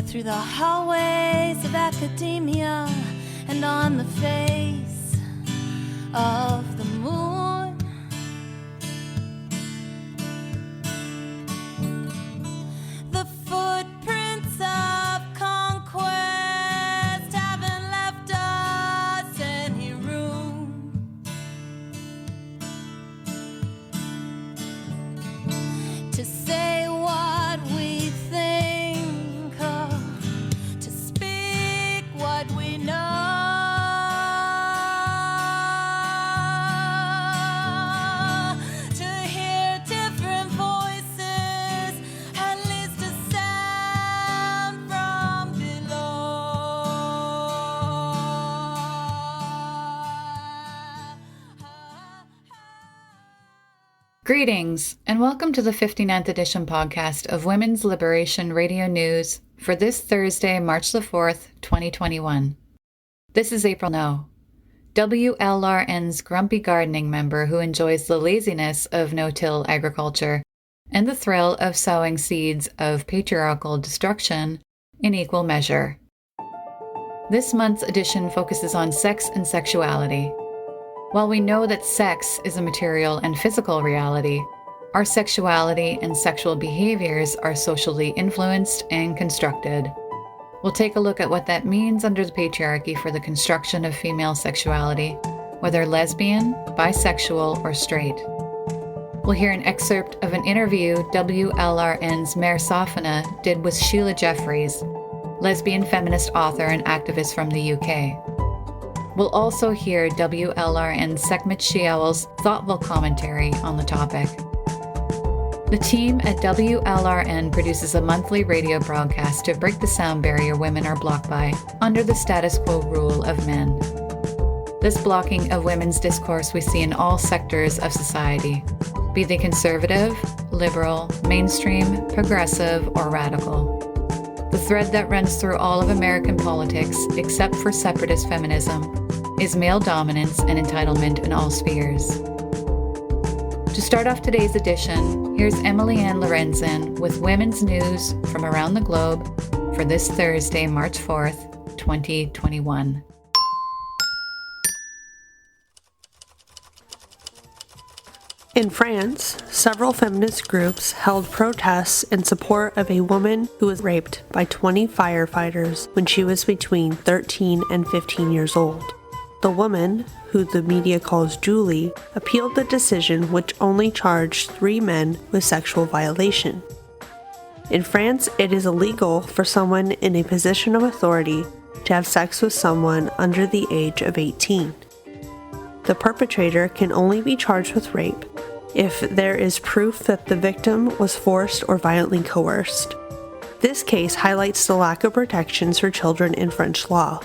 through the hallways of academia and on the face of the moon. The footprints of conquest haven't left us any room to say what we think, to speak what we know. Greetings, and welcome to the 59th edition podcast of Women's Liberation Radio News for this Thursday, March the 4th, 2021. This is April No, WLRN's grumpy gardening member who enjoys the laziness of no-till agriculture and the thrill of sowing seeds of patriarchal destruction in equal measure. This month's edition focuses on sex and sexuality. While we know that sex is a material and physical reality, our sexuality and sexual behaviors are socially influenced and constructed. We'll take a look at what that means under the patriarchy for the construction of female sexuality, whether lesbian, bisexual, or straight. We'll hear an excerpt of an interview WLRN's Mer Safina did with Sheila Jeffreys, lesbian feminist author and activist from the UK. We'll also hear WLRN's Sekhmet SheOwl's thoughtful commentary on the topic. The team at WLRN produces a monthly radio broadcast to break the sound barrier women are blocked by under the status quo rule of men. This blocking of women's discourse we see in all sectors of society, be they conservative, liberal, mainstream, progressive, or radical. The thread that runs through all of American politics, except for separatist feminism, is male dominance and entitlement in all spheres. To start off today's edition, here's Emiliann Lorenzen with women's news from around the globe for this Thursday, March 4th, 2021. In France, several feminist groups held protests in support of a woman who was raped by 20 firefighters when she was between 13 and 15 years old. The woman, who the media calls Julie, appealed the decision, which only charged 3 men with sexual violation. In France, it is illegal for someone in a position of authority to have sex with someone under the age of 18. The perpetrator can only be charged with rape if there is proof that the victim was forced or violently coerced. This case highlights the lack of protections for children in French law.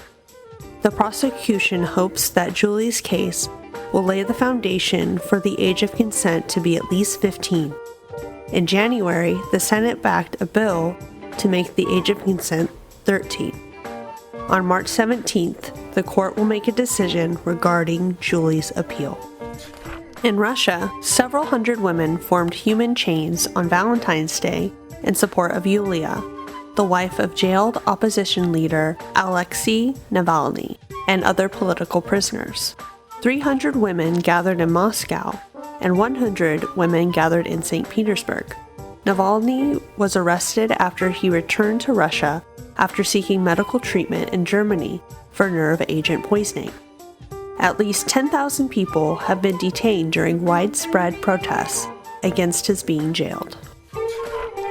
The prosecution hopes that Julie's case will lay the foundation for the age of consent to be at least 15. In January, the Senate backed a bill to make the age of consent 13. On March 17th, the court will make a decision regarding Julie's appeal. In Russia, several hundred women formed human chains on Valentine's Day in support of Yulia, the wife of jailed opposition leader Alexei Navalny, and other political prisoners. 300 women gathered in Moscow, and 100 women gathered in St. Petersburg. Navalny was arrested after he returned to Russia after seeking medical treatment in Germany for nerve agent poisoning. At least 10,000 people have been detained during widespread protests against his being jailed.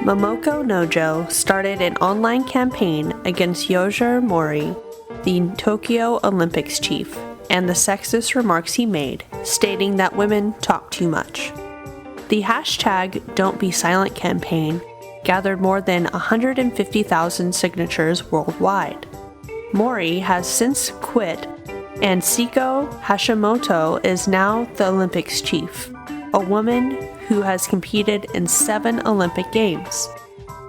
Momoko Nojo started an online campaign against Yoger Mori, the Tokyo Olympics chief, and the sexist remarks he made, stating that women talk too much. The hashtag Don't Be Silent campaign gathered more than 150,000 signatures worldwide. Mori has since quit, and Seiko Hashimoto is now the Olympics chief, a woman who has competed in 7 Olympic Games.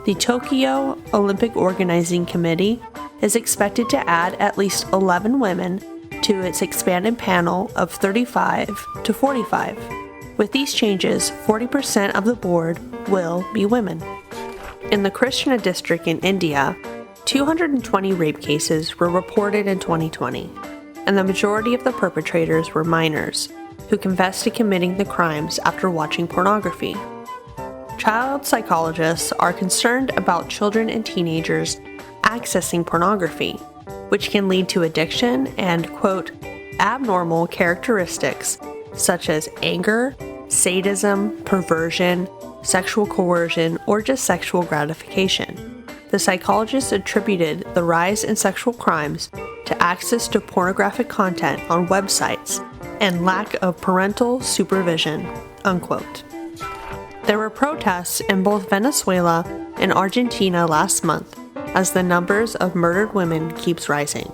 The Tokyo Olympic Organizing Committee is expected to add at least 11 women to its expanded panel of 35 to 45. With these changes, 40% of the board will be women. In the Krishna district in India, 220 rape cases were reported in 2020, and the majority of the perpetrators were minors who confessed to committing the crimes after watching pornography. Child psychologists are concerned about children and teenagers accessing pornography, which can lead to addiction and, quote, abnormal characteristics such as anger, sadism, perversion, sexual coercion, or just sexual gratification. The psychologists attributed the rise in sexual crimes to access to pornographic content on websites and lack of parental supervision, unquote. There were protests in both Venezuela and Argentina last month as the numbers of murdered women keeps rising.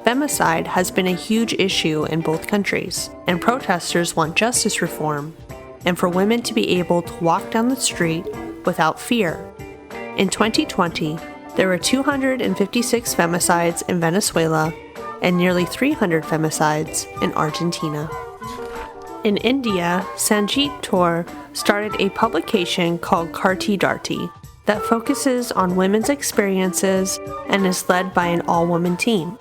Femicide has been a huge issue in both countries, and protesters want justice reform and for women to be able to walk down the street without fear. In 2020, there were 256 femicides in Venezuela and nearly 300 femicides in Argentina. In India, Sanjit Kaur started a publication called Karti Darti that focuses on women's experiences and is led by an all-woman team.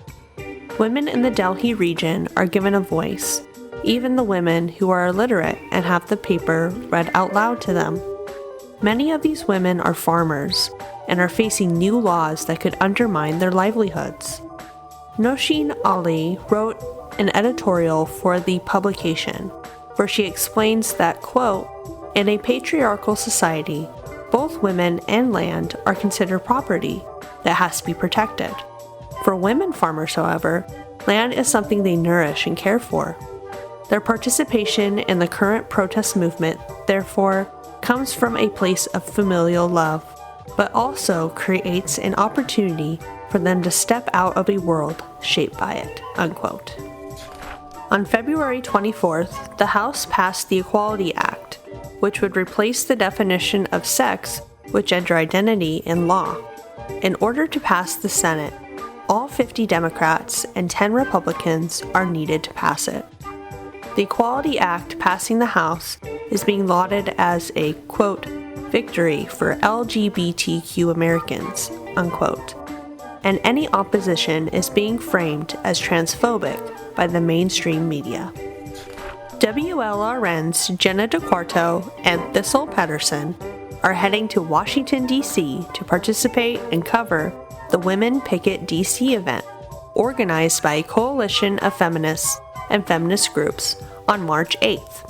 Women in the Delhi region are given a voice, even the women who are illiterate and have the paper read out loud to them. Many of these women are farmers and are facing new laws that could undermine their livelihoods. Nosheen Ali wrote an editorial for the publication where she explains that, quote, in a patriarchal society, both women and land are considered property that has to be protected. For women farmers, however, land is something they nourish and care for. Their participation in the current protest movement, therefore, comes from a place of familial love, but also creates an opportunity for them to step out of a world shaped by it, unquote. On February 24th, the House passed the Equality Act, which would replace the definition of sex with gender identity in law. In order to pass the Senate, all 50 Democrats and 10 Republicans are needed to pass it. The Equality Act passing the House is being lauded as a, quote, victory for LGBTQ Americans, unquote, and any opposition is being framed as transphobic by the mainstream media. WLRN's Jenna DeQuarto and Thistle Pedersen are heading to Washington, D.C. to participate and cover the Women Picket D.C. event, organized by a coalition of feminists and feminist groups on March 8th.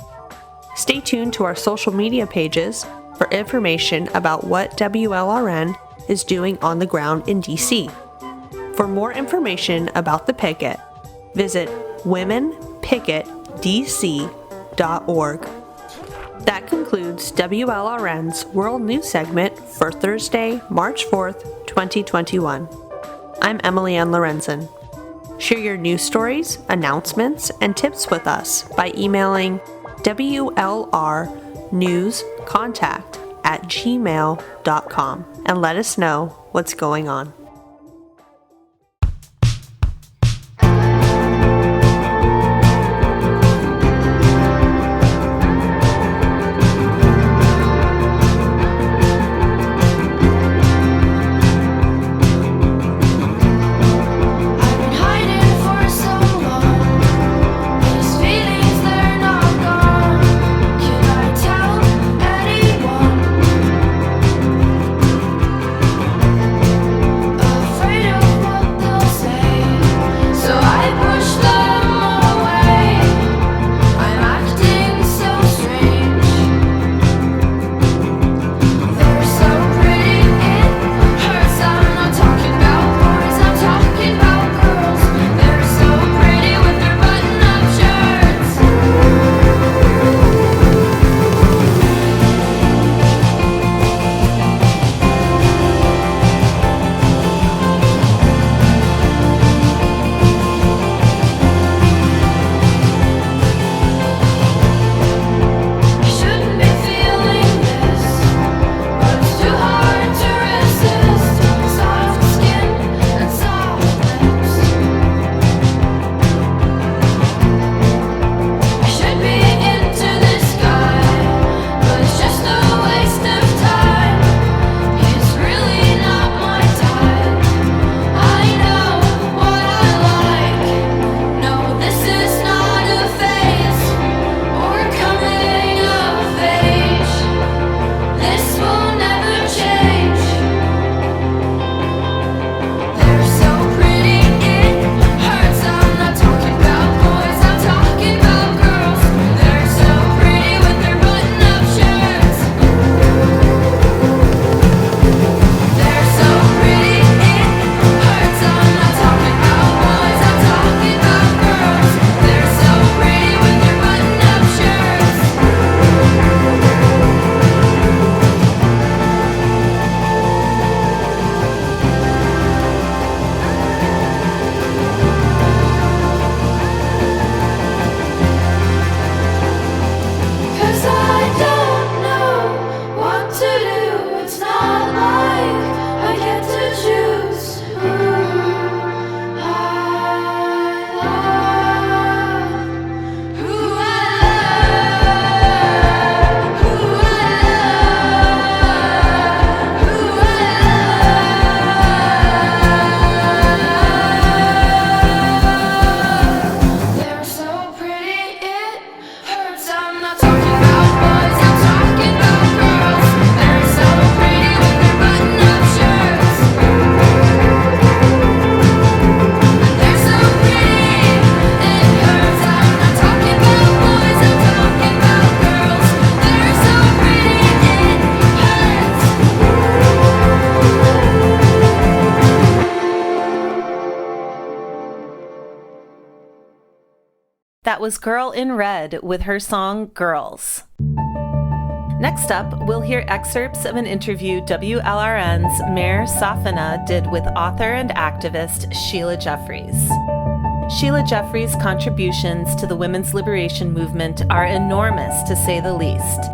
Stay tuned to our social media pages for information about what WLRN is doing on the ground in D.C. For more information about the picket, visit womenpicketdc.org. That concludes WLRN's World News segment for Thursday, March 4th, 2021. I'm Emiliann Lorenzen. Share your news stories, announcements, and tips with us by emailing WLRnewscontact@gmail.com and let us know what's going on. That was Girl in Red with her song Girls. Next up, we'll hear excerpts of an interview WLRN's Mer Safina did with author and activist Sheila Jeffreys. Sheila Jeffreys' contributions to the women's liberation movement are enormous, to say the least.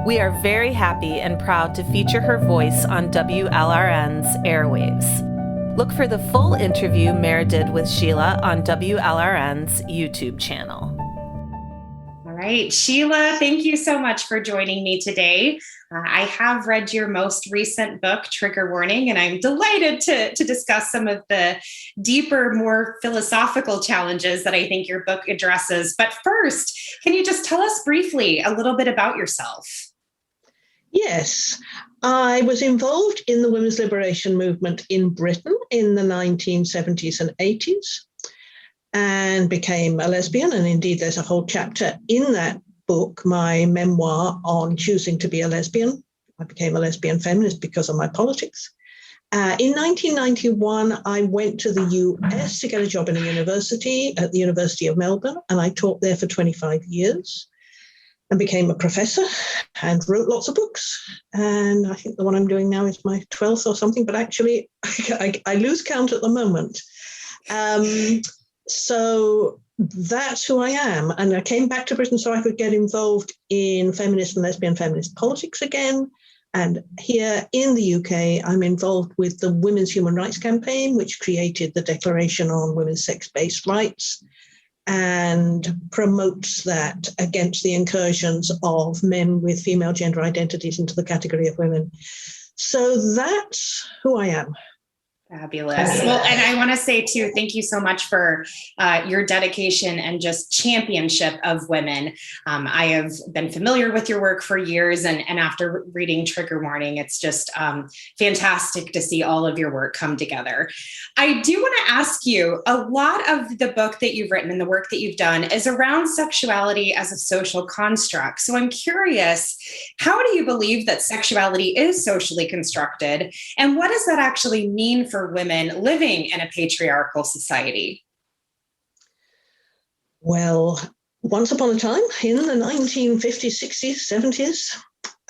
We are very happy and proud to feature her voice on WLRN's airwaves. Look for the full interview Mer did with Sheila on WLRN's YouTube channel. All right, Sheila, thank you so much for joining me today. I have read your most recent book, Trigger Warning, and I'm delighted to discuss some of the deeper, more philosophical challenges that I think your book addresses. But first, can you just tell us briefly a little bit about yourself? Yes, I was involved in the women's liberation movement in Britain in the 1970s and 80s and became a lesbian. And indeed, there's a whole chapter in that book, my memoir on choosing to be a lesbian. I became a lesbian feminist because of my politics. In 1991, I went to the US to get a job in a university at the University of Melbourne, and I taught there for 25 years. And became a professor and wrote lots of books. And I think the one I'm doing now is my 12th or something, but actually I lose count at the moment. So that's who I am. And I came back to Britain so I could get involved in feminist and lesbian feminist politics again. And here in the UK, I'm involved with the Women's Human Rights Campaign, which created the Declaration on Women's Sex-Based Rights, and promotes that against the incursions of men with female gender identities into the category of women. So that's who I am. Fabulous. Well, and I want to say too, thank you so much for your dedication and just championship of women. I have been familiar with your work for years, and after reading Trigger Warning, it's just fantastic to see all of your work come together. I do want to ask you, a lot of the book that you've written and the work that you've done is around sexuality as a social construct. So I'm curious, how do you believe that sexuality is socially constructed, and what does that actually mean for women living in a patriarchal society? Well, once upon a time in the 1950s, 60s, 70s,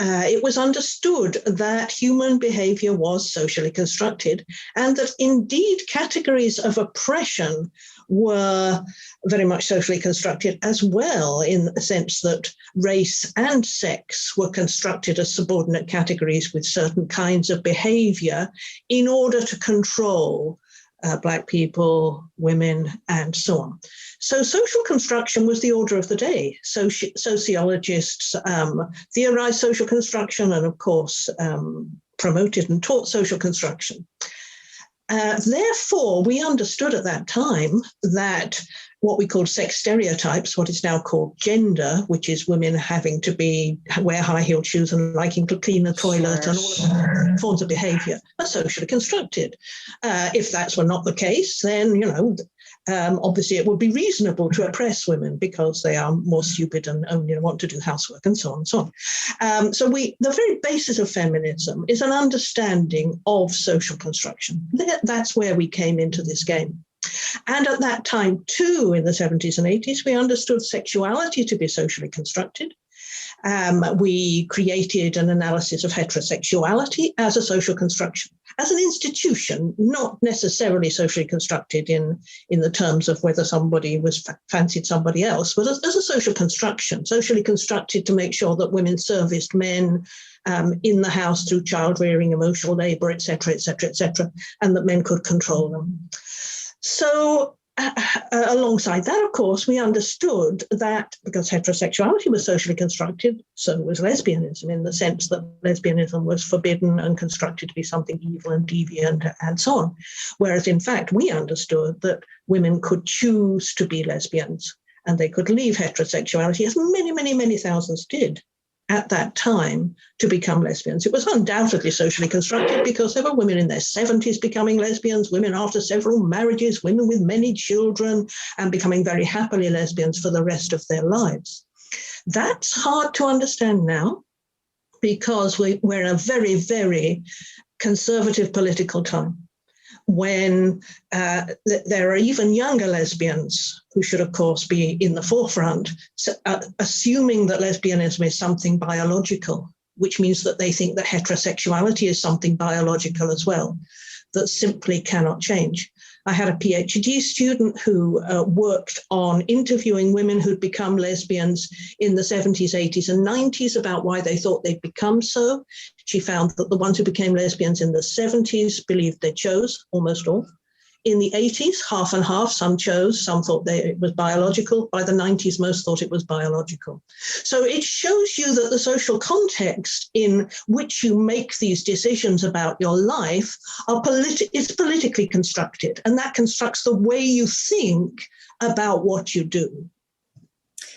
it was understood that human behavior was socially constructed, and that indeed categories of oppression were very much socially constructed as well, in the sense that race and sex were constructed as subordinate categories with certain kinds of behavior in order to control Black people, women, and so on. So social construction was the order of the day. Sociologists theorized social construction and, of course, promoted and taught social construction. Therefore, we understood at that time that what we called sex stereotypes, what is now called gender, which is women having to wear high-heeled shoes and liking to clean the toilet and all of those forms of behavior, are socially constructed. If that were not the case, then, obviously it would be reasonable to oppress women because they are more stupid and only want to do housework and so on and so on. So the very basis of feminism is an understanding of social construction. That's where we came into this game. And at that time, too, in the 70s and 80s, we understood sexuality to be socially constructed. We created an analysis of heterosexuality as a social construction, as an institution, not necessarily socially constructed in the terms of whether somebody fancied somebody else, but as a social construction, socially constructed to make sure that women serviced men in the house through child rearing, emotional labor, et cetera, and that men could control them. So alongside that, of course, we understood that because heterosexuality was socially constructed, so was lesbianism, in the sense that lesbianism was forbidden and constructed to be something evil and deviant and so on. Whereas, in fact, we understood that women could choose to be lesbians and they could leave heterosexuality, as many, many, many thousands did at that time, to become lesbians. It was undoubtedly socially constructed because there were women in their 70s becoming lesbians, women after several marriages, women with many children, and becoming very happily lesbians for the rest of their lives. That's hard to understand now because we're in a very, very conservative political time when there are even younger lesbians who should, of course, be in the forefront, assuming that lesbianism is something biological, which means that they think that heterosexuality is something biological as well, that simply cannot change. I had a PhD student who worked on interviewing women who'd become lesbians in the 70s, 80s, and 90s about why they thought they'd become so. She found that the ones who became lesbians in the 70s believed they chose, almost all. In the 80s, half and half, some chose, some thought it was biological. By the 90s, most thought it was biological. So it shows you that the social context in which you make these decisions about your life is politically constructed, and that constructs the way you think about what you do.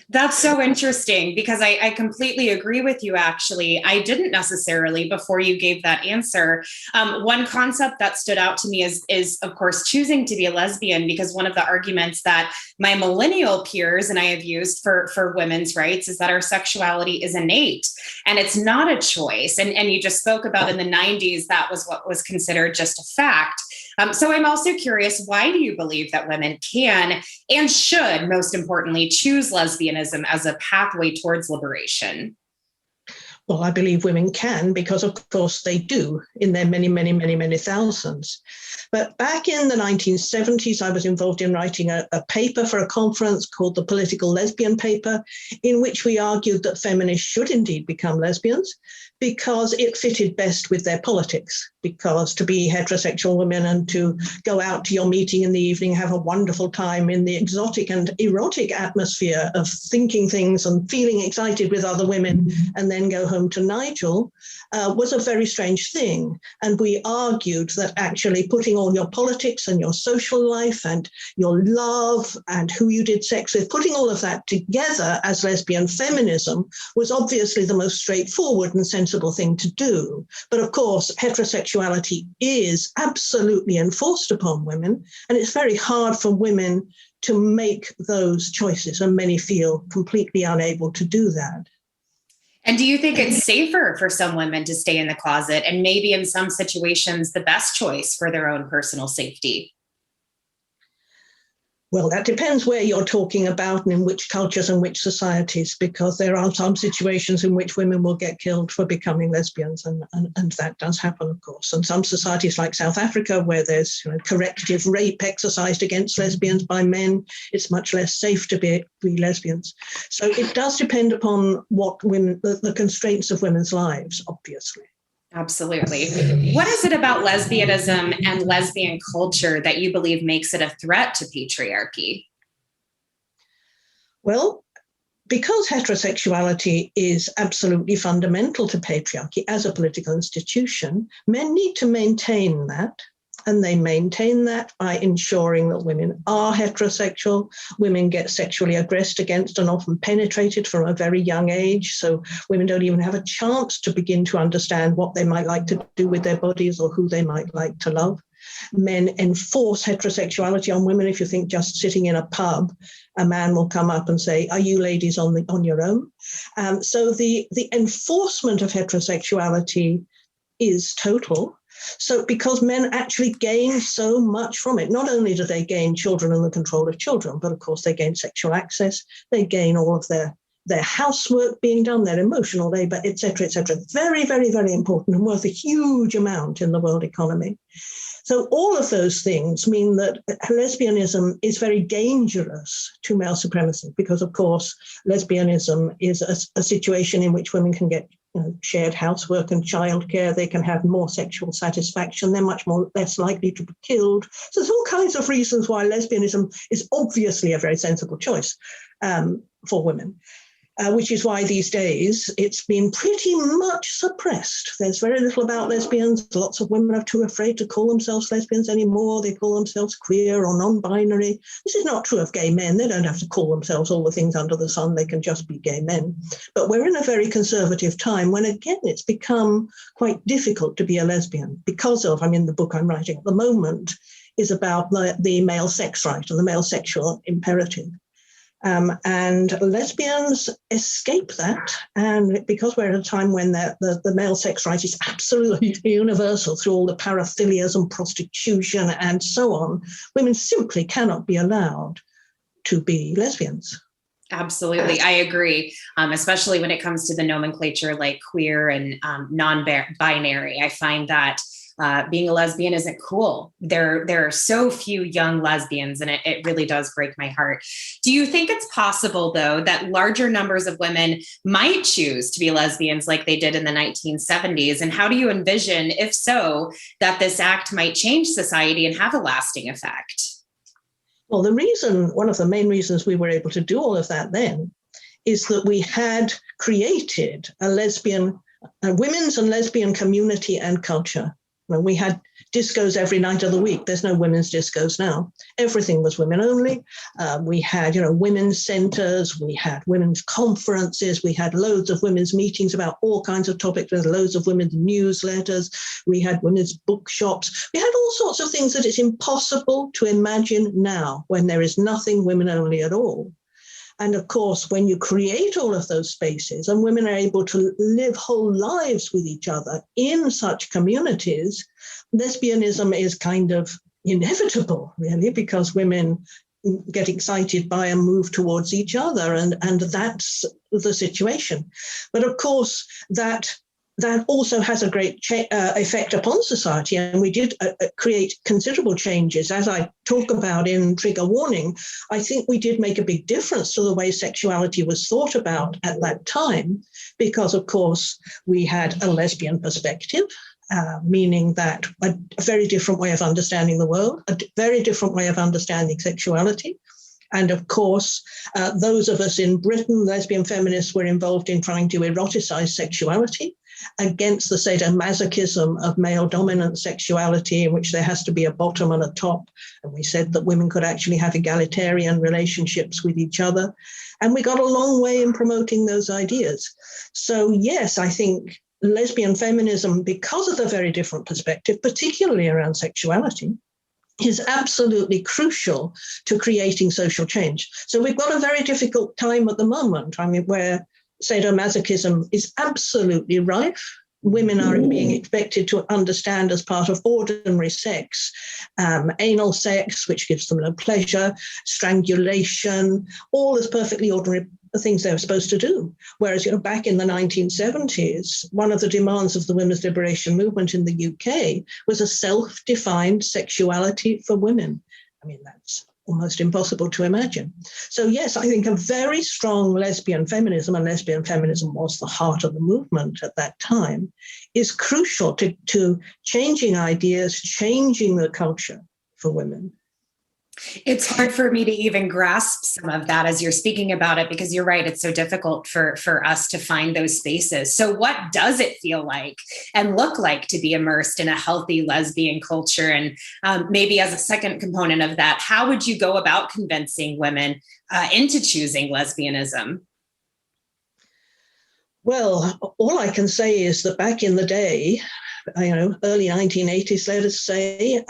That's so interesting, because I completely agree with you, actually. I didn't necessarily, before you gave that answer. One concept that stood out to me is, of course, choosing to be a lesbian, because one of the arguments that my millennial peers and I have used for women's rights is that our sexuality is innate and it's not a choice. And you just spoke about in the 90s, that was what was considered just a fact. So I'm also curious, why do you believe that women can and should, most importantly, choose lesbianism as a pathway towards liberation? Well, I believe women can, because of course they do in their many, many, many, many thousands. But back in the 1970s, I was involved in writing a paper for a conference called the Political Lesbian Paper, in which we argued that feminists should indeed become lesbians because it fitted best with their politics. Because to be heterosexual women and to go out to your meeting in the evening, have a wonderful time in the exotic and erotic atmosphere of thinking things and feeling excited with other women and then go home to Nigel was a very strange thing. And we argued that actually putting all your politics and your social life and your love and who you did sex with, putting all of that together as lesbian feminism was obviously the most straightforward and sensible thing to do. But of course, heterosexuality is absolutely enforced upon women, and it's very hard for women to make those choices, and many feel completely unable to do that. And do you think it's safer for some women to stay in the closet, and maybe in some situations the best choice for their own personal safety? Well, that depends where you're talking about and in which cultures and which societies, because there are some situations in which women will get killed for becoming lesbians, and that does happen, of course. And some societies like South Africa, where there's corrective rape exercised against lesbians by men, it's much less safe to be lesbians. So it does depend upon what women, the constraints of women's lives, obviously. Absolutely. What is it about lesbianism and lesbian culture that you believe makes it a threat to patriarchy? Well, because heterosexuality is absolutely fundamental to patriarchy as a political institution, men need to maintain that. And they maintain that by ensuring that women are heterosexual. Women get sexually aggressed against and often penetrated from a very young age. So women don't even have a chance to begin to understand what they might like to do with their bodies or who they might like to love. Men enforce heterosexuality on women. If you think just sitting in a pub, a man will come up and say, "Are you ladies on your own?" So the enforcement of heterosexuality is total. So because men actually gain so much from it, not only do they gain children and the control of children, but of course they gain sexual access, they gain all of their housework being done, their emotional labor, et cetera, et cetera. Very, very, very important and worth a huge amount in the world economy. So all of those things mean that lesbianism is very dangerous to male supremacy because, of course, lesbianism is a situation in which women can get shared housework and childcare. They can have more sexual satisfaction. They're much less likely to be killed. So there's all kinds of reasons why lesbianism is obviously a very sensible choice for women. Which is why these days it's been pretty much suppressed. There's very little about lesbians. Lots of women are too afraid to call themselves lesbians anymore. They call themselves queer or non-binary. This is not true of gay men. They don't have to call themselves all the things under the sun. They can just be gay men. But we're in a very conservative time when, again, it's become quite difficult to be a lesbian because of, the book I'm writing at the moment is about the male sex right and the male sexual imperative. And lesbians escape that. And because we're at a time when the male sex right is absolutely universal through all the paraphilias and prostitution and so on, women simply cannot be allowed to be lesbians. Absolutely. I agree. Especially when it comes to the nomenclature like queer and non-binary. I find that being a lesbian isn't cool. There are so few young lesbians, and it really does break my heart. Do you think it's possible, though, that larger numbers of women might choose to be lesbians like they did in the 1970s? And how do you envision, if so, that this act might change society and have a lasting effect? Well, one of the main reasons we were able to do all of that then is that we had created a women's and lesbian community and culture. We had discos every night of the week. There's no women's discos now. Everything was women only. We had, women's centers. We had women's conferences. We had loads of women's meetings about all kinds of topics. There's loads of women's newsletters. We had women's bookshops. We had all sorts of things that it's impossible to imagine now when there is nothing women only at all. And of course, when you create all of those spaces and women are able to live whole lives with each other in such communities, lesbianism is kind of inevitable, really, because women get excited by and move towards each other. And that's the situation. But of course, that also has a great effect upon society. And we did create considerable changes. As I talk about in Trigger Warning, I think we did make a big difference to the way sexuality was thought about at that time, because, of course, we had a lesbian perspective, meaning that a very different way of understanding the world, a very different way of understanding sexuality. And of course, those of us in Britain, lesbian feminists, were involved in trying to eroticize sexuality against the sadomasochism of male-dominant sexuality, in which there has to be a bottom and a top. And we said that women could actually have egalitarian relationships with each other. And we got a long way in promoting those ideas. So yes, I think lesbian feminism, because of the very different perspective, particularly around sexuality, is absolutely crucial to creating social change. So we've got a very difficult time at the moment, where sadomasochism is absolutely rife. Women are being expected to understand as part of ordinary sex, anal sex, which gives them no pleasure, strangulation, all as perfectly ordinary things they were supposed to do. Whereas, back in the 1970s, one of the demands of the women's liberation movement in the UK was a self-defined sexuality for women. That's almost impossible to imagine. So yes, I think a very strong lesbian feminism, and lesbian feminism was the heart of the movement at that time, is crucial to changing ideas, changing the culture for women. It's hard for me to even grasp some of that as you're speaking about it, because you're right, it's so difficult for us to find those spaces. So what does it feel like and look like to be immersed in a healthy lesbian culture? And maybe as a second component of that, how would you go about convincing women into choosing lesbianism? Well, all I can say is that back in the day, early 1980s, let us say,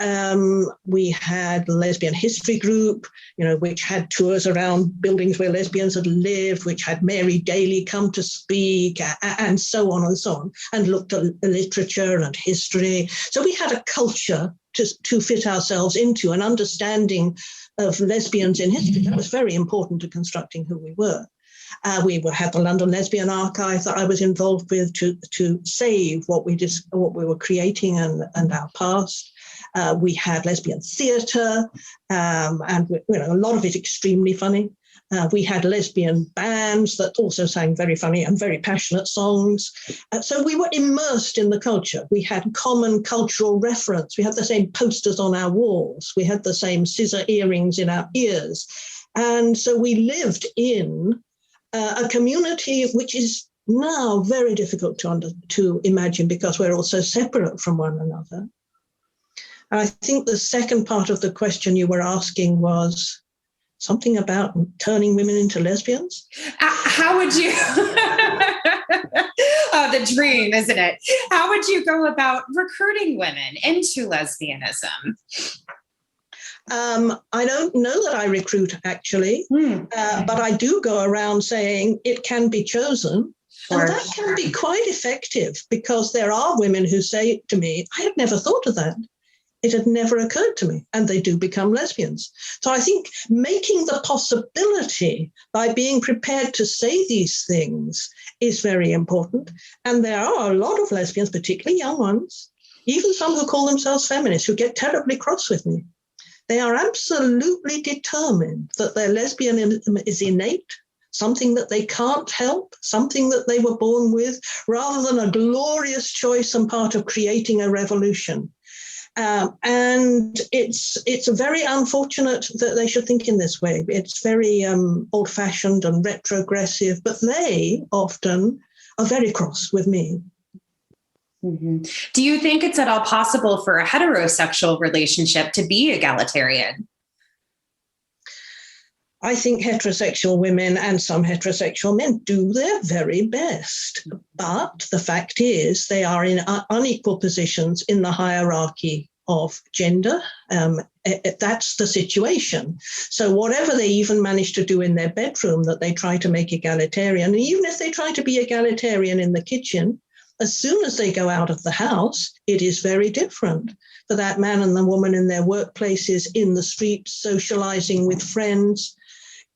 we had Lesbian History Group, which had tours around buildings where lesbians had lived, which had Mary Daly come to speak, and so on and so on, and looked at literature and history. So we had a culture to fit ourselves into, an understanding of lesbians in history. That was very important to constructing who we were. We had the London Lesbian Archive that I was involved with to save what we were creating and our past. We had lesbian theatre, and a lot of it extremely funny. We had lesbian bands that also sang very funny and very passionate songs. So we were immersed in the culture. We had common cultural reference. We had the same posters on our walls. We had the same scissor earrings in our ears. And so we lived in a community which is now very difficult to imagine, because we're all so separate from one another. And I think the second part of the question you were asking was something about turning women into lesbians. How would you, the dream, isn't it? How would you go about recruiting women into lesbianism? I don't know that I recruit, actually, but I do go around saying it can be chosen. Sure. And that can be quite effective, because there are women who say to me, I had never thought of that. It had never occurred to me, and they do become lesbians. So I think making the possibility by being prepared to say these things is very important. And there are a lot of lesbians, particularly young ones, even some who call themselves feminists, who get terribly cross with me. They are absolutely determined that their lesbianism is innate, something that they can't help, something that they were born with, rather than a glorious choice and part of creating a revolution. And it's very unfortunate that they should think in this way. It's very old-fashioned and retrogressive, but they often are very cross with me. Mm-hmm. Do you think it's at all possible for a heterosexual relationship to be egalitarian? I think heterosexual women and some heterosexual men do their very best. But the fact is they are in unequal positions in the hierarchy of gender. That's the situation. So whatever they even manage to do in their bedroom that they try to make egalitarian, and even if they try to be egalitarian in the kitchen, as soon as they go out of the house, it is very different for that man and the woman in their workplaces, in the streets, socializing with friends.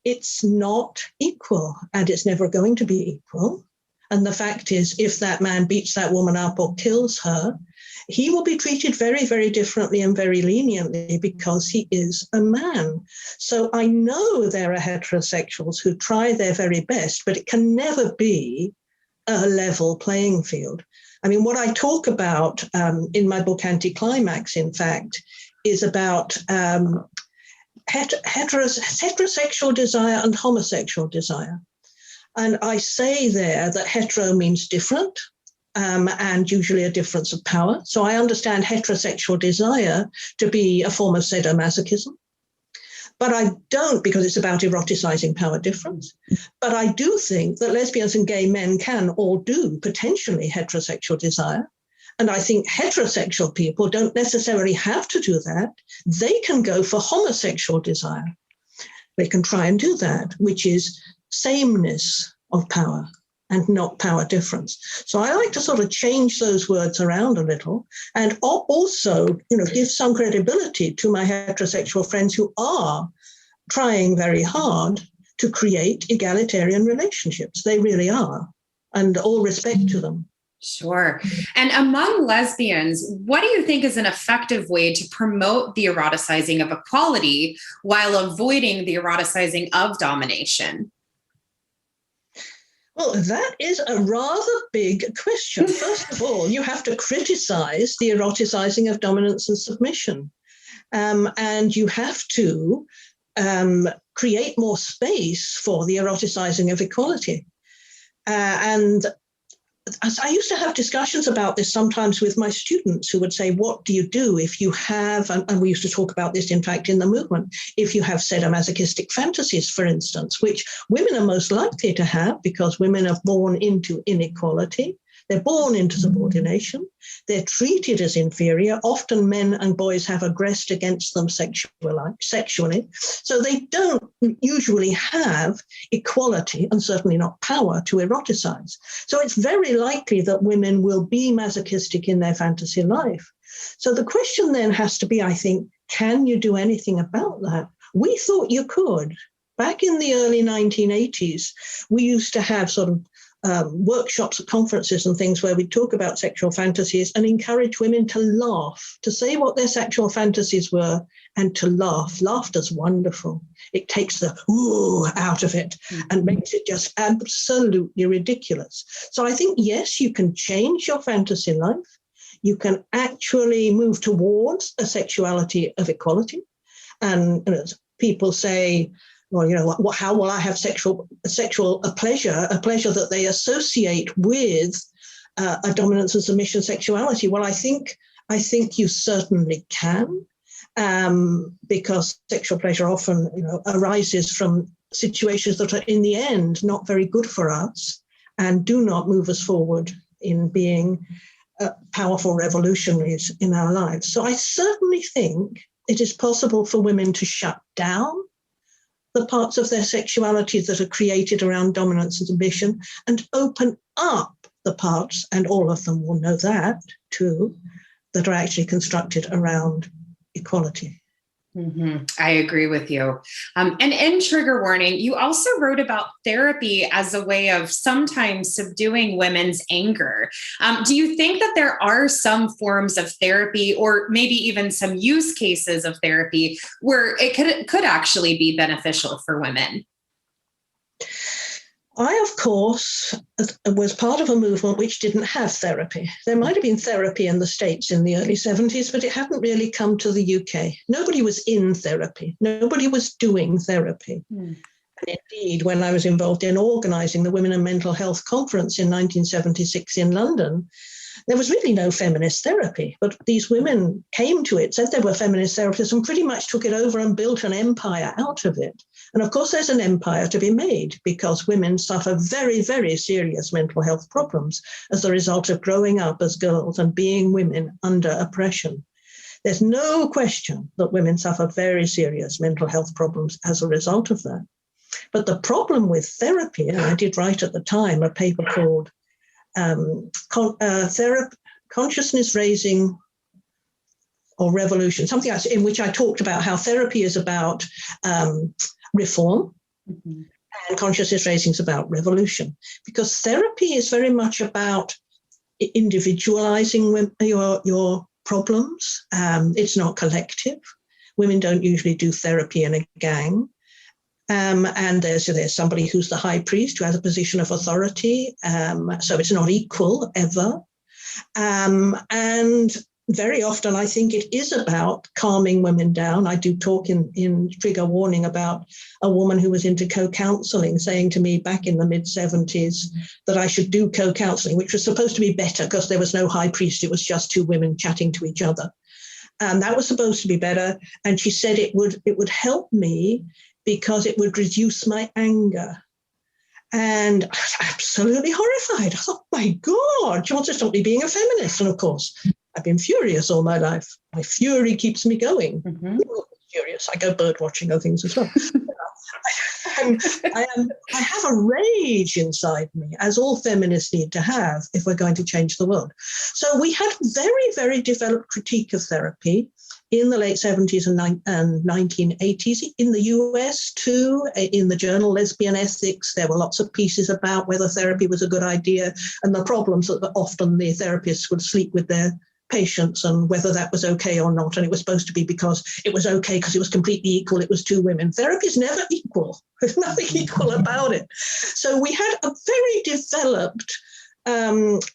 It's not equal, and it's never going to be equal. And the fact is, if that man beats that woman up or kills her, he will be treated very, very differently and very leniently because he is a man. So I know there are heterosexuals who try their very best, but it can never be a level playing field. I mean, what I talk about in my book, Anti-Climax, in fact, is about heterosexual desire and homosexual desire. And I say there that hetero means different, and usually a difference of power. So I understand heterosexual desire to be a form of sadomasochism. But I don't, because it's about eroticizing power difference. But I do think that lesbians and gay men can or do potentially heterosexual desire. And I think heterosexual people don't necessarily have to do that. They can go for homosexual desire. They can try and do that, which is sameness of power and not power difference. So I like to sort of change those words around a little, and also, give some credibility to my heterosexual friends who are trying very hard to create egalitarian relationships. They really are, and all respect to them. Sure. And among lesbians, what do you think is an effective way to promote the eroticizing of equality while avoiding the eroticizing of domination? Well, that is a rather big question. First of all, you have to criticize the eroticizing of dominance and submission. And you have to create more space for the eroticizing of equality. And I used to have discussions about this sometimes with my students who would say, what do you do if you have, and we used to talk about this, in fact, in the movement, if you have sadomasochistic fantasies, for instance, which women are most likely to have because women are born into inequality. They're born into subordination. They're treated as inferior. Often men and boys have aggressed against them sexually. So they don't usually have equality and certainly not power to eroticize. So it's very likely that women will be masochistic in their fantasy life. So the question then has to be, I think, can you do anything about that? We thought you could. Back in the early 1980s, we used to have sort of workshops at conferences and things where we talk about sexual fantasies and encourage women to laugh, to say what their sexual fantasies were and to laugh. Laughter's wonderful. It takes the ooh out of it and makes it just absolutely ridiculous. So I think, yes, you can change your fantasy life. You can actually move towards a sexuality of equality. And people say, well, how will I have sexual pleasure that they associate with a dominance and submission sexuality? Well, I think you certainly can, because sexual pleasure often, arises from situations that are in the end not very good for us and do not move us forward in being powerful revolutionaries in our lives. So I certainly think It is possible for women to shut down the parts of their sexuality that are created around dominance and submission and open up the parts, and all of them will know that too, that are actually constructed around equality. Mm-hmm. I agree with you. And in Trigger Warning, you also wrote about therapy as a way of sometimes subduing women's anger. Do you think that there are some forms of therapy, or maybe even some use cases of therapy, where it could actually be beneficial for women? I, of course, was part of a movement which didn't have therapy. There might have been therapy in the States in the early 70s, but it hadn't really come to the UK. Nobody was in therapy. Nobody was doing therapy. And indeed, when I was involved in organising the Women and Mental Health Conference in 1976 in London, there was really no feminist therapy, but these women came to it, said they were feminist therapists, and pretty much took it over and built an empire out of it. And of course, there's an empire to be made, because women suffer very, very serious mental health problems as a result of growing up as girls and being women under oppression. There's no question that women suffer very serious mental health problems as a result of that. But the problem with therapy, and I did write at the time a paper called Consciousness Raising or Revolution, something else, in which I talked about how therapy is about reform, and consciousness raising is about revolution, because therapy is very much about individualizing your problems. It's not collective. Women don't usually do therapy in a gang. And there's somebody who's the high priest who has a position of authority. So it's not equal ever. And very often, I think it is about calming women down. I do talk in Trigger Warning about a woman who was into co-counseling, saying to me back in the mid-70s that I should do co-counseling, which was supposed to be better because there was no high priest. It was just two women chatting to each other. And that was supposed to be better. And she said it would help me because it would reduce my anger. And I was absolutely horrified. I thought, my God, she wants to stop me being a feminist. And of course, I've been furious all my life. My fury keeps me going. Mm-hmm. Furious. I go bird watching and things as well. I have a rage inside me, as all feminists need to have if we're going to change the world. So we had very, very developed critique of therapy in the late 70s and 1980s. In the US too, in the journal Lesbian Ethics, there were lots of pieces about whether therapy was a good idea and the problems that often the therapists would sleep with their patients and whether that was okay or not. And it was supposed to be because it was okay because it was completely equal. It was two women. Therapy is never equal. There's nothing equal about it. So we had a very developed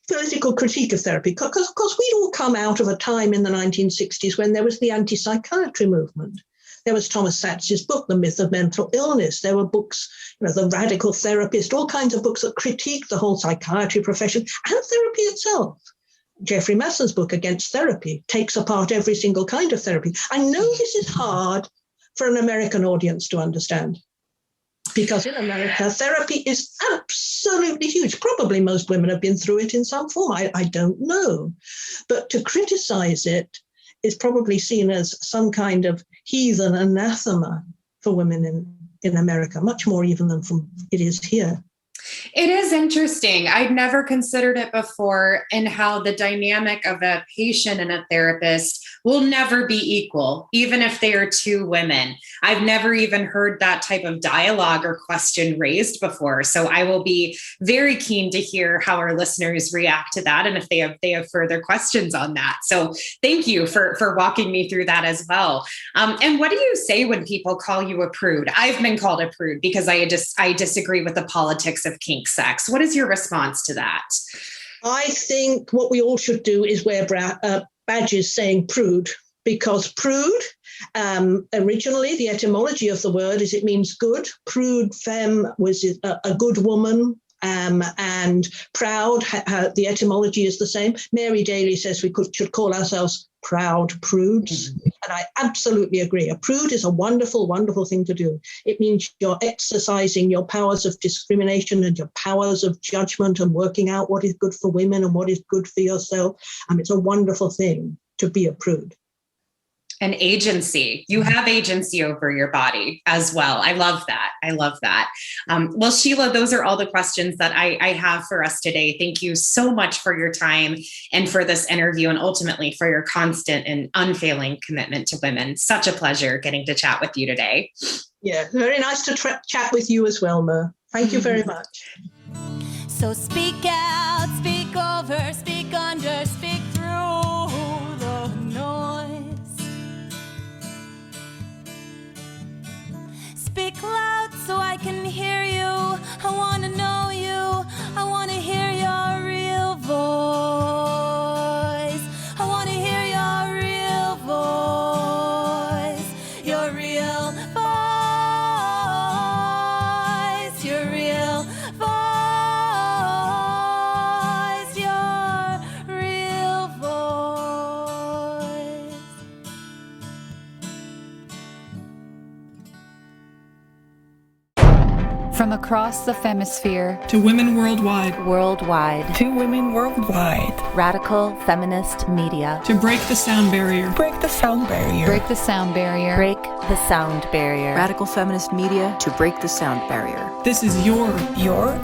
political critique of therapy, because of course we'd all come out of a time in the 1960s when there was the anti-psychiatry movement. There was Thomas Satz's book, The Myth of Mental Illness. There were books, The Radical Therapist, all kinds of books that critiqued the whole psychiatry profession and therapy itself. Jeffrey Mason's book, Against Therapy, takes apart every single kind of therapy. I know this is hard for an American audience to understand, because in America, therapy is absolutely huge. Probably most women have been through it in some form. I don't know. But to criticize it is probably seen as some kind of heathen anathema for women in America, much more even than it is here. It is interesting. I'd never considered it before, and how the dynamic of a patient and a therapist will never be equal, even if they are two women. I've never even heard that type of dialogue or question raised before. So I will be very keen to hear how our listeners react to that, and if they have further questions on that. So thank you for walking me through that as well. And what do you say when people call you a prude? I've been called a prude because I disagree with the politics of kink sex. What is your response to that? I think what we all should do is wear badges saying prude, because prude, originally the etymology of the word is it means good. Prude femme was a good woman, and proud, the etymology is the same. Mary Daly says we should call ourselves proud prudes. Mm-hmm. And I absolutely agree. A prude is a wonderful, wonderful thing to do. It means you're exercising your powers of discrimination and your powers of judgment and working out what is good for women and what is good for yourself. And it's a wonderful thing to be a prude. And agency. You have agency over your body as well. I love that. Well, Sheila, those are all the questions that I have for us today. Thank you so much for your time and for this interview, and ultimately for your constant and unfailing commitment to women. Such a pleasure getting to chat with you today. Yeah, very nice to chat with you as well, Mer. Thank you very much. So speak out, speak over, speak under, speak through the noise. Speak loud so I can hear you. I want to know you. I want to hear your real voice. I want to hear your real voice. Your real voice. Your real voice. Your real voice. From across the femisphere to women worldwide, To women worldwide. radical feminist media. to break the sound barrier. Break the sound barrier. break the sound barrier. Break the sound barrier. Radical feminist media to break the sound barrier. This is your Your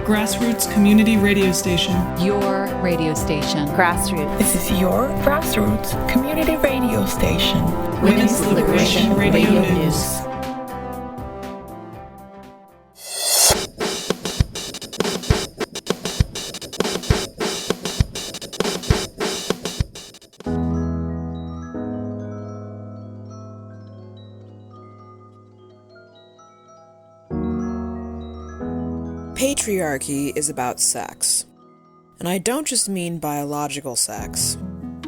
grassroots community radio station. Your radio station. grassroots. This is your grassroots community radio station. Women's Liberation Radio News. Patriarchy is about sex. And I don't just mean biological sex.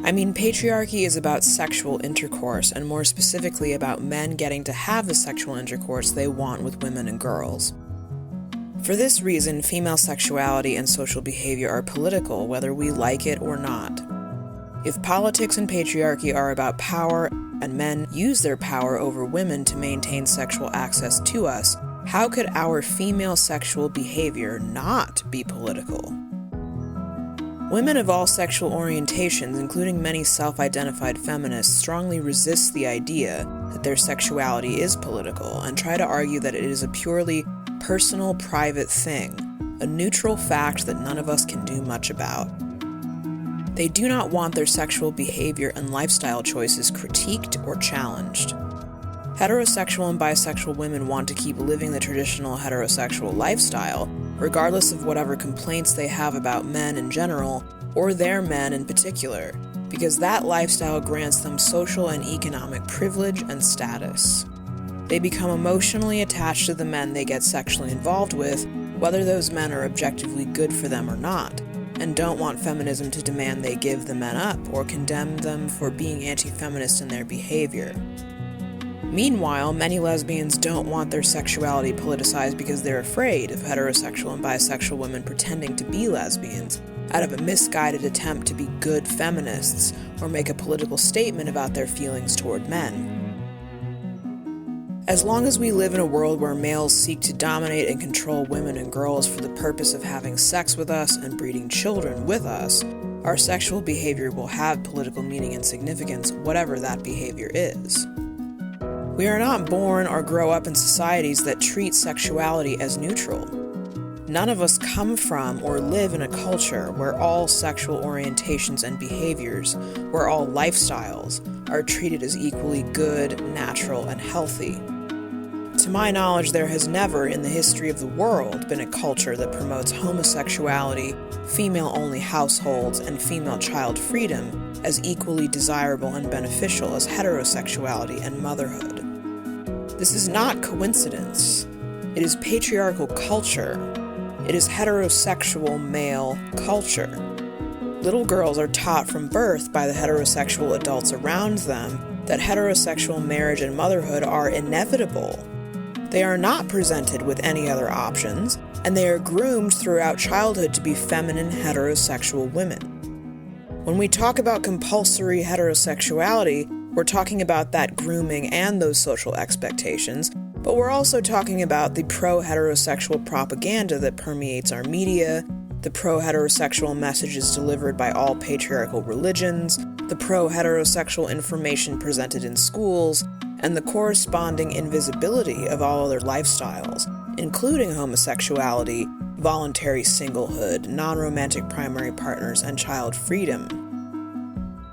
I mean patriarchy is about sexual intercourse, and more specifically about men getting to have the sexual intercourse they want with women and girls. For this reason, female sexuality and social behavior are political, whether we like it or not. If politics and patriarchy are about power, and men use their power over women to maintain sexual access to us, how could our female sexual behavior not be political? Women of all sexual orientations, including many self-identified feminists, strongly resist the idea that their sexuality is political and try to argue that it is a purely personal, private thing, a neutral fact that none of us can do much about. They do not want their sexual behavior and lifestyle choices critiqued or challenged. Heterosexual and bisexual women want to keep living the traditional heterosexual lifestyle, regardless of whatever complaints they have about men in general, or their men in particular, because that lifestyle grants them social and economic privilege and status. They become emotionally attached to the men they get sexually involved with, whether those men are objectively good for them or not, and don't want feminism to demand they give the men up or condemn them for being anti-feminist in their behavior. Meanwhile, many lesbians don't want their sexuality politicized because they're afraid of heterosexual and bisexual women pretending to be lesbians out of a misguided attempt to be good feminists or make a political statement about their feelings toward men. As long as we live in a world where males seek to dominate and control women and girls for the purpose of having sex with us and breeding children with us, our sexual behavior will have political meaning and significance, whatever that behavior is. We are not born or grow up in societies that treat sexuality as neutral. None of us come from or live in a culture where all sexual orientations and behaviors, where all lifestyles, are treated as equally good, natural, and healthy. To my knowledge, there has never in the history of the world been a culture that promotes homosexuality, female-only households, and female child freedom as equally desirable and beneficial as heterosexuality and motherhood. This is not coincidence. It is patriarchal culture. It is heterosexual male culture. Little girls are taught from birth by the heterosexual adults around them that heterosexual marriage and motherhood are inevitable. They are not presented with any other options, and they are groomed throughout childhood to be feminine heterosexual women. When we talk about compulsory heterosexuality, we're talking about that grooming and those social expectations, but we're also talking about the pro-heterosexual propaganda that permeates our media, the pro-heterosexual messages delivered by all patriarchal religions, the pro-heterosexual information presented in schools, and the corresponding invisibility of all other lifestyles, including homosexuality, voluntary singlehood, non-romantic primary partners, and child freedom.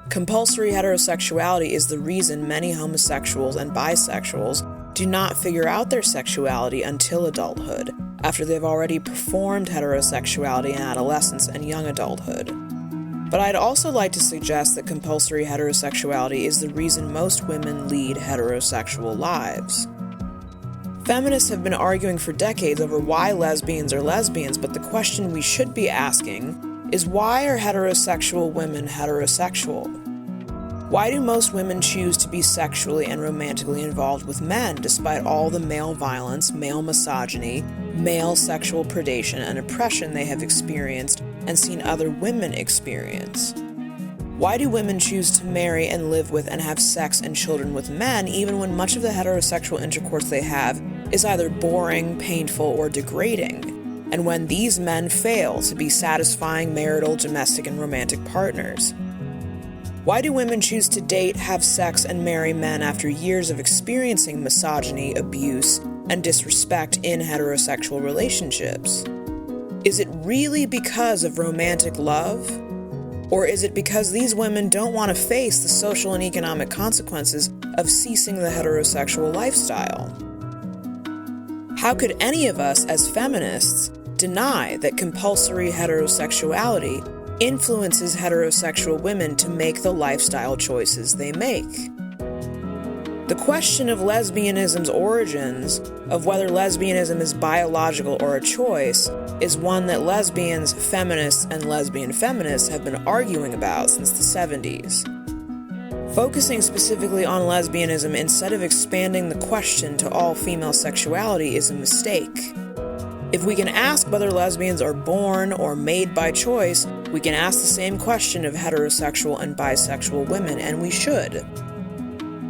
Compulsory heterosexuality is the reason many homosexuals and bisexuals do not figure out their sexuality until adulthood, after they've already performed heterosexuality in adolescence and young adulthood. But I'd also like to suggest that compulsory heterosexuality is the reason most women lead heterosexual lives. Feminists have been arguing for decades over why lesbians are lesbians, but the question we should be asking is, why are heterosexual women heterosexual? Why do most women choose to be sexually and romantically involved with men, despite all the male violence, male misogyny, male sexual predation, and oppression they have experienced and seen other women experience? Why do women choose to marry and live with and have sex and children with men, even when much of the heterosexual intercourse they have is either boring, painful, or degrading, and when these men fail to be satisfying marital, domestic, and romantic partners? Why do women choose to date, have sex, and marry men after years of experiencing misogyny, abuse, and disrespect in heterosexual relationships? Is it really because of romantic love? Or is it because these women don't want to face the social and economic consequences of ceasing the heterosexual lifestyle? How could any of us as feminists deny that compulsory heterosexuality influences heterosexual women to make the lifestyle choices they make? The question of lesbianism's origins, of whether lesbianism is biological or a choice, is one that lesbians, feminists, and lesbian feminists have been arguing about since the 70s. Focusing specifically on lesbianism instead of expanding the question to all female sexuality is a mistake. If we can ask whether lesbians are born or made by choice, we can ask the same question of heterosexual and bisexual women, and we should.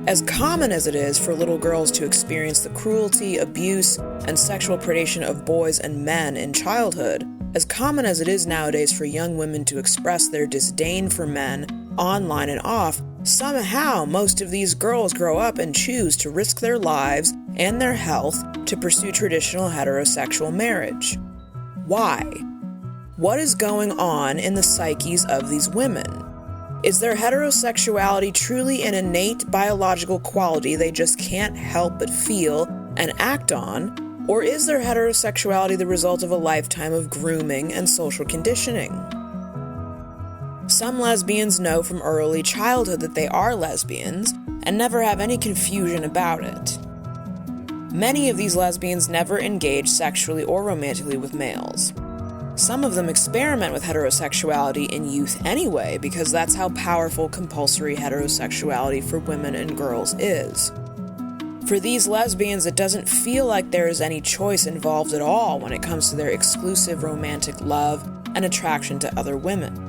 As common as it is for little girls to experience the cruelty, abuse, and sexual predation of boys and men in childhood, as common as it is nowadays for young women to express their disdain for men, online and off, somehow most of these girls grow up and choose to risk their lives and their health to pursue traditional heterosexual marriage. Why? What is going on in the psyches of these women? Is their heterosexuality truly an innate biological quality they just can't help but feel and act on, or is their heterosexuality the result of a lifetime of grooming and social conditioning? Some lesbians know from early childhood that they are lesbians and never have any confusion about it. Many of these lesbians never engage sexually or romantically with males. Some of them experiment with heterosexuality in youth anyway, because that's how powerful compulsory heterosexuality for women and girls is. For these lesbians, it doesn't feel like there is any choice involved at all when it comes to their exclusive romantic love and attraction to other women.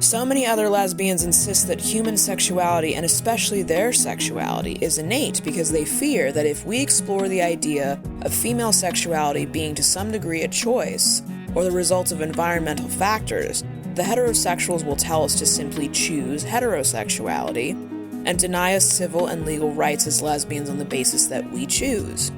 So many other lesbians insist that human sexuality, and especially their sexuality, is innate because they fear that if we explore the idea of female sexuality being to some degree a choice, or the result of environmental factors, the heterosexuals will tell us to simply choose heterosexuality and deny us civil and legal rights as lesbians on the basis that we choose.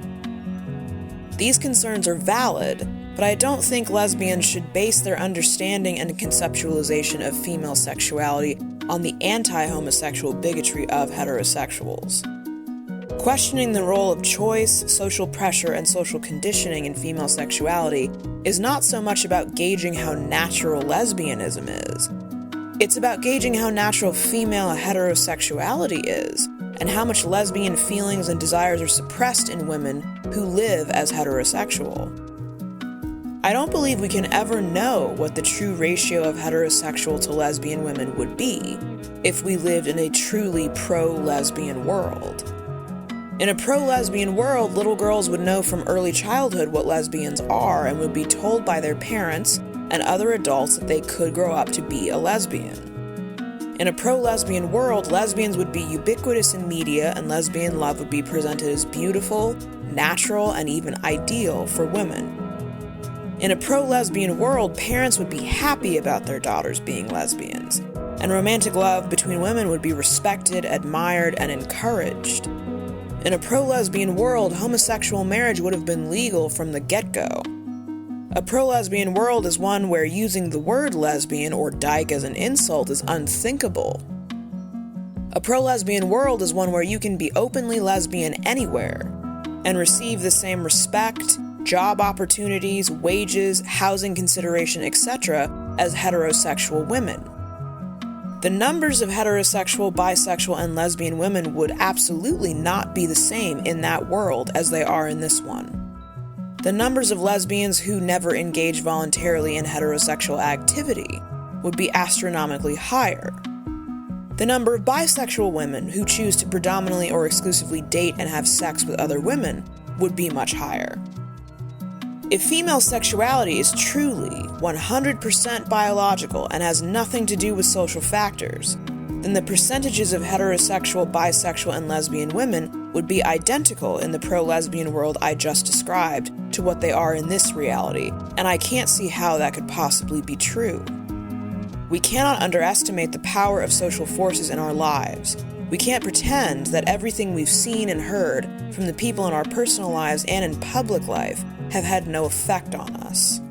These concerns are valid, but I don't think lesbians should base their understanding and conceptualization of female sexuality on the anti-homosexual bigotry of heterosexuals. Questioning the role of choice, social pressure, and social conditioning in female sexuality is not so much about gauging how natural lesbianism is. It's about gauging how natural female heterosexuality is, and how much lesbian feelings and desires are suppressed in women who live as heterosexual. I don't believe we can ever know what the true ratio of heterosexual to lesbian women would be if we lived in a truly pro-lesbian world. In a pro-lesbian world, little girls would know from early childhood what lesbians are and would be told by their parents and other adults that they could grow up to be a lesbian. In a pro-lesbian world, lesbians would be ubiquitous in media and lesbian love would be presented as beautiful, natural, and even ideal for women. In a pro-lesbian world, parents would be happy about their daughters being lesbians. and romantic love between women would be respected, admired, and encouraged. In a pro-lesbian world, homosexual marriage would have been legal from the get-go. A pro-lesbian world is one where using the word lesbian or dyke as an insult is unthinkable. A pro-lesbian world is one where you can be openly lesbian anywhere and receive the same respect, job opportunities, wages, housing consideration, etc. as heterosexual women. The numbers of heterosexual, bisexual, and lesbian women would absolutely not be the same in that world as they are in this one. The numbers of lesbians who never engage voluntarily in heterosexual activity would be astronomically higher. The number of bisexual women who choose to predominantly or exclusively date and have sex with other women would be much higher. If female sexuality is truly 100% biological and has nothing to do with social factors, then the percentages of heterosexual, bisexual, and lesbian women would be identical in the pro-lesbian world I just described to what they are in this reality, and I can't see how that could possibly be true. We cannot underestimate the power of social forces in our lives. We can't pretend that everything we've seen and heard from the people in our personal lives and in public life have had no effect on us.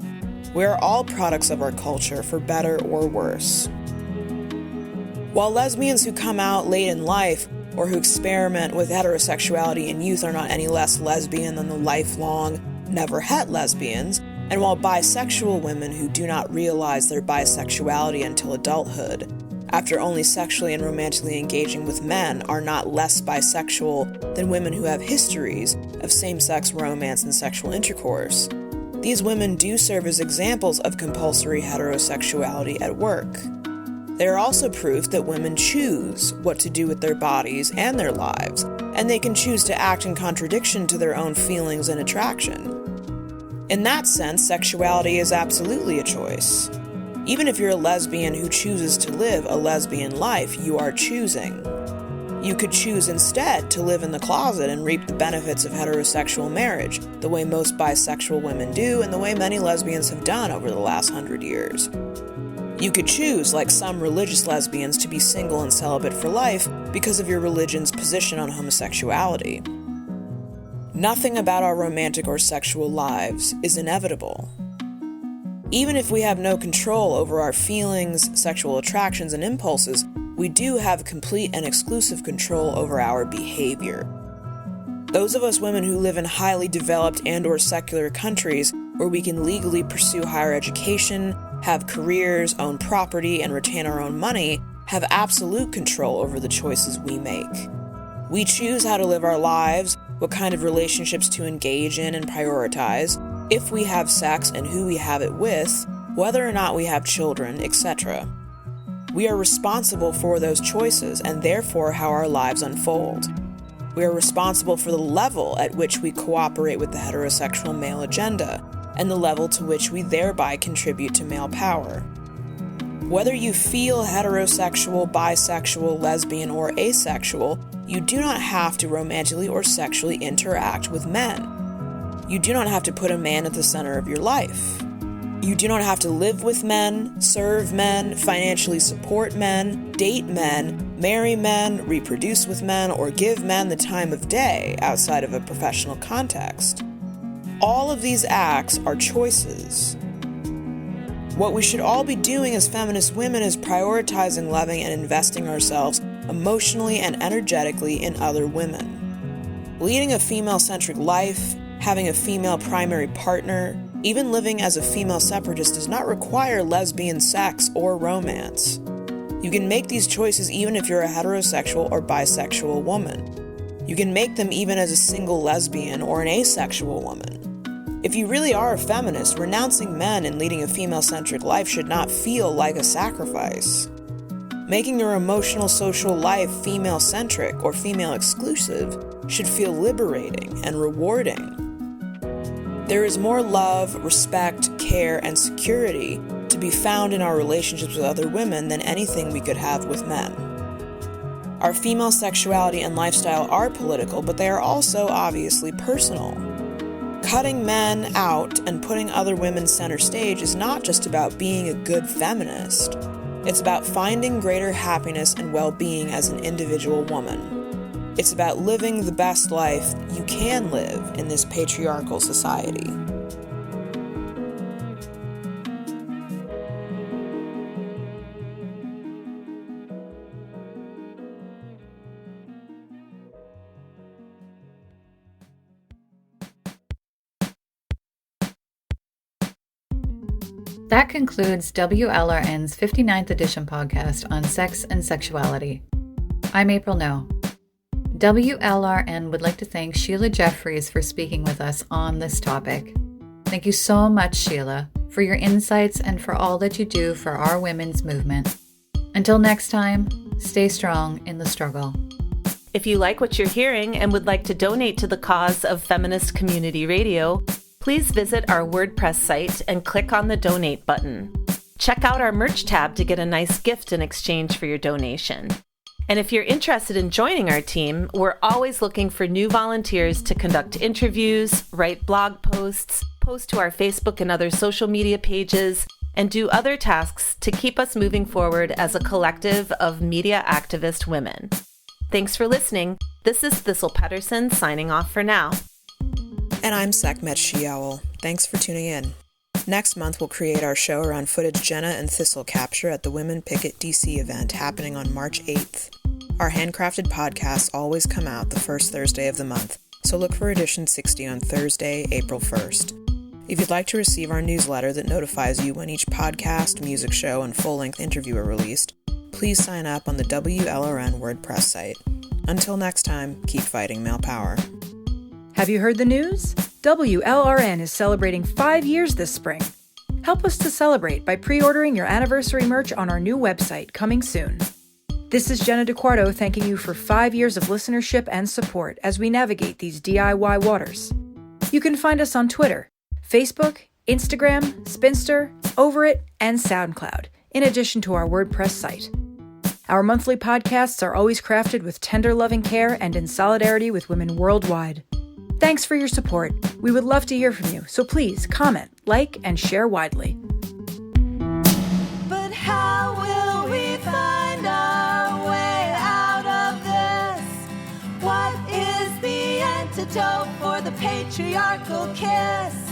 We are all products of our culture, for better or worse. While lesbians who come out late in life or who experiment with heterosexuality in youth are not any less lesbian than the lifelong, never-het lesbians, and while bisexual women who do not realize their bisexuality until adulthood, after only sexually and romantically engaging with men, are not less bisexual than women who have histories of same-sex romance and sexual intercourse, these women do serve as examples of compulsory heterosexuality at work. They are also proof that women choose what to do with their bodies and their lives, and they can choose to act in contradiction to their own feelings and attraction. In that sense, sexuality is absolutely a choice. Even if you're a lesbian who chooses to live a lesbian life, you are choosing. You could choose instead to live in the closet and reap the benefits of heterosexual marriage, the way most bisexual women do and the way many lesbians have done over the last 100 years. You could choose, like some religious lesbians, to be single and celibate for life because of your religion's position on homosexuality. Nothing about our romantic or sexual lives is inevitable. Even if we have no control over our feelings, sexual attractions, and impulses, we do have complete and exclusive control over our behavior. Those of us women who live in highly developed and/or secular countries where we can legally pursue higher education, have careers, own property, and retain our own money have absolute control over the choices we make. We choose how to live our lives, what kind of relationships to engage in and prioritize, if we have sex and who we have it with, whether or not we have children, etc. We are responsible for those choices and therefore how our lives unfold. We are responsible for the level at which we cooperate with the heterosexual male agenda and the level to which we thereby contribute to male power. Whether you feel heterosexual, bisexual, lesbian, or asexual, you do not have to romantically or sexually interact with men. You do not have to put a man at the center of your life. You do not have to live with men, serve men, financially support men, date men, marry men, reproduce with men, or give men the time of day outside of a professional context. All of these acts are choices. What we should all be doing as feminist women is prioritizing loving and investing ourselves emotionally and energetically in other women. Leading a female-centric life, having a female primary partner, even living as a female separatist does not require lesbian sex or romance. You can make these choices even if you're a heterosexual or bisexual woman. You can make them even as a single lesbian or an asexual woman. If you really are a feminist, renouncing men and leading a female-centric life should not feel like a sacrifice. Making your emotional social life female-centric or female-exclusive should feel liberating and rewarding. There is more love, respect, care, and security to be found in our relationships with other women than anything we could have with men. Our female sexuality and lifestyle are political, but they are also obviously personal. Cutting men out and putting other women center stage is not just about being a good feminist. It's about finding greater happiness and well-being as an individual woman. It's about living the best life you can live in this patriarchal society. That concludes WLRN's 59th edition podcast on sex and sexuality. I'm April No. WLRN would like to thank Sheila Jeffreys for speaking with us on this topic. Thank you so much, Sheila, for your insights and for all that you do for our women's movement. Until next time, stay strong in the struggle. If you like what you're hearing and would like to donate to the cause of feminist community radio, please visit our WordPress site and click on the donate button. Check out our merch tab to get a nice gift in exchange for your donation. And if you're interested in joining our team, we're always looking for new volunteers to conduct interviews, write blog posts, post to our Facebook and other social media pages, and do other tasks to keep us moving forward as a collective of media activist women. Thanks for listening. This is Thistle Pedersen signing off for now. And I'm Sekhmet SheOwl. Thanks for tuning in. Next month, we'll create our show around footage Jenna and Thistle capture at the Women Picket DC event happening on March 8th. Our Handcrafted podcasts always come out the first Thursday of the month, so look for edition 60 on Thursday, April 1st. If you'd like to receive our newsletter that notifies you when each podcast, music show, and full-length interview are released, please sign up on the WLRN WordPress site. Until next time, keep fighting male power. Have you heard the news? WLRN is celebrating 5 years this spring. Help us to celebrate by pre-ordering your anniversary merch on our new website, coming soon. This is Jenna DeQuarto thanking you for 5 years of listenership and support as we navigate these DIY waters. You can find us on Twitter, Facebook, Instagram, Spinster, Overit, and SoundCloud, in addition to our WordPress site. Our monthly podcasts are always crafted with tender loving care and in solidarity with women worldwide. Thanks for your support. We would love to hear from you, so please comment, like, and share widely. But how will we find our way out of this? What is the antidote for the patriarchal kiss?